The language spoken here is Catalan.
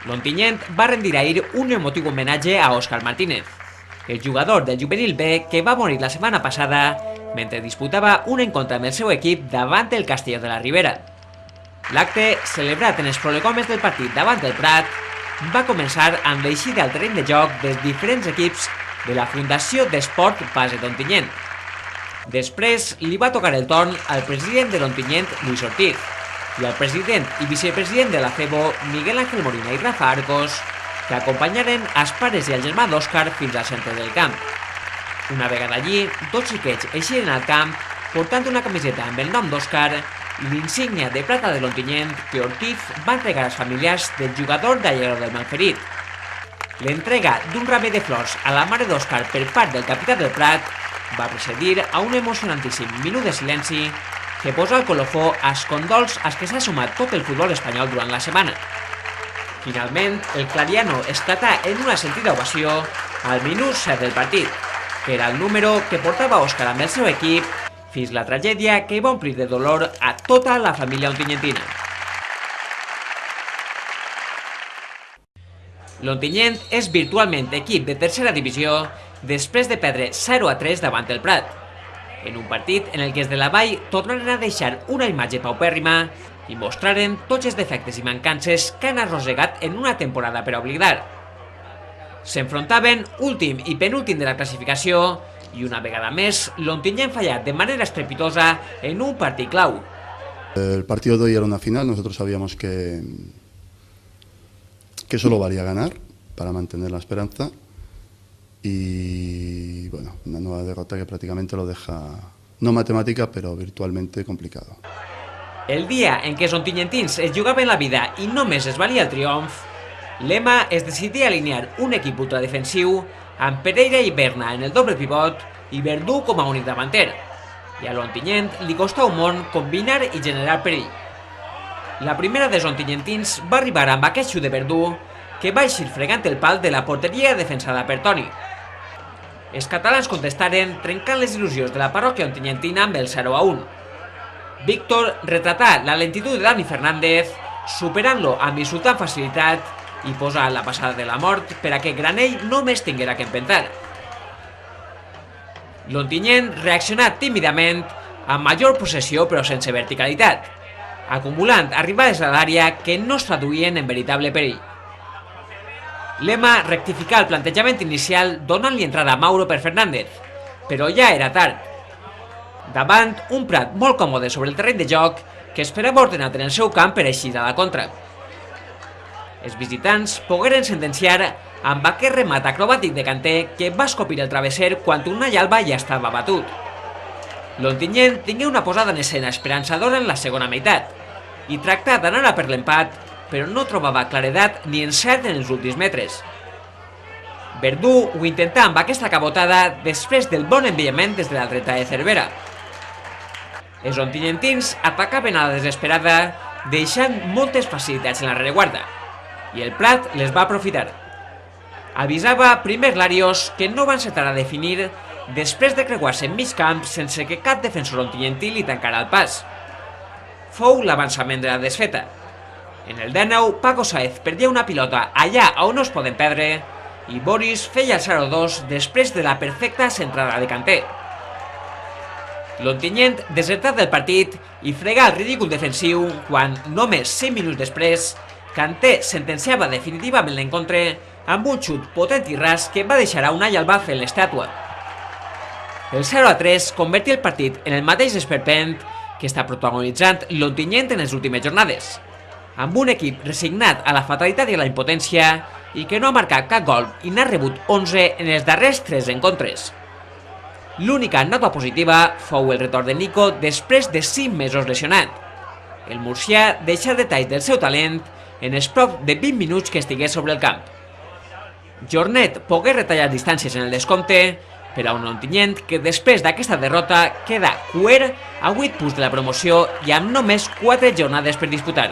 L'Ontinyent va rendir ahir un emotiu homenatge a Óscar Martínez, el jugador del juvenil B que va morir la setmana passada mentre disputava un encontre amb el seu equip davant el Castelló de la Ribera. L'acte, celebrat en els prolegòmens del partit davant del Prat, va començar amb l'eixida al terreny de joc dels diferents equips de la Fundació d'Esport Base d'Ontinyent. Després li va tocar el torn al president de l'Ontinyent, Luis Ortiz, i al president i vicepresident de la FEBO, Miguel Ángel Molina i Rafa Arcos, que acompanyaren als pares i al germà d'Òscar fins al centre del camp. Una vegada allí, dos xiquets eixiren al camp portant una camiseta amb el nom d'Òscar i l'insígnia de plata de l'Ontinyent que Ortiz va entregar als familiars del jugador d'Allegro del Malferit. L'entrega d'un ramer de flors a la mare d'Òscar per part del capità del Prat va precedir a un emocionantíssim minut de silenci que posa el colofó als condols als que s'ha sumat tot el futbol espanyol durant la setmana. Finalment, el clariano esclatà en una sentida ovació al minut 7 del partit, que era el número que portava Òscar amb el seu equip fins la tragèdia que va omplir de dolor a tota la família ontinyentina. L'Ontinyent és virtualment equip de tercera divisió després de perdre 0-3 davant el Prat, en un partit en el que els de la Vall tornaren a deixar una imatge paupèrrima i mostraren tots els defectes i mancances que han arrossegat en una temporada per oblidar. S'enfrontaven últim i penúltim de la classificació i una vegada més l'Ontinyent fallat de manera estrepitosa en un partit clau. El partido de hoy era una final, nosotros sabíamos que solo valía ganar para mantener la esperanza y bueno, una nueva derrota que prácticamente lo deja, no matemática, pero virtualmente complicado. El dia en què els ontinyentins es jugaven la vida i només es valia el triomf, l'EMA es decidia alinear un equip ultradefensiu amb Pereira i Berna en el doble pivot i Verdú com a únic davanter, i a l'Ontinyent li costà un món combinar i generar perill. La primera dels ontinyentins va arribar amb aquest xut de Verdú que va eixir fregant el pal de la porteria defensada per Toni. Els catalans contestaren trencant les il·lusions de la parròquia ontinyentina amb el 0-1. Víctor retratà la lentitud de Dani Fernández, superant-lo amb insultant facilitat i posà la passada de la mort per a que Granell només tinguera que empentar. L'Ontinyent reaccionà tímidament amb major possessió però sense verticalitat, acumulant arribades a l'àrea que no es traduïen en veritable perill. L'EMA rectificà el plantejament inicial donant-li entrada a Mauro per Fernández, però ja era tard. Davant un Prat molt còmode sobre el terreny de joc que esperava ordenat en el seu camp per eixir a la contra. Els visitants pogueren sentenciar amb aquest remat acrobàtic de Kanté que va escopir el travesser quan Unai Alba ja estava batut. L'Ontinyent tingué una posada en escena esperançadora en la segona meitat i tractà d'anar a per l'empat, però no trobava claredat ni encert en els últims metres. Verdú ho intentà amb aquesta cabotada després del bon enviament des de la dreta de Cervera. Els ontinyentins atacaven a la desesperada, deixant moltes facilitats en la rereguarda, i el Prat les va aprofitar. Avisava primer Larios que no va encetar a definir després de creuar-se en mig camp sense que cap defensor ontinyentí li tancara el pas. Fou l'avançament de la desfeta. En el 19, Paco Sáez perdia una pilota allà on no es poden perdre i Boris feia el 0-2 després de la perfecta centrada de Kanté. L'Ontinyent desertat del partit i fregà el ridícul defensiu quan, només 5 minuts després, Kanté sentenciava definitivament l'encontre amb un xut potent i ras que va deixar a Unai Alba fent l'estàtua. El 0-3 convertí el partit en el mateix esperpent que està protagonitzant l'Ontinyent en les últimes jornades, amb un equip resignat a la fatalitat i a la impotència i que no ha marcat cap gol i n'ha rebut 11 en els darrers 3 encontres. L'única nota positiva fou el retorn de Nico després de 5 mesos lesionat. El murcià deixà detalls del seu talent en els prop de 20 minuts que estigués sobre el camp. Jornet pogué retallar distàncies en el descompte, per a un Ontinyent que després d'aquesta derrota queda cuer a 8 punts de la promoció i amb només 4 jornades per disputar.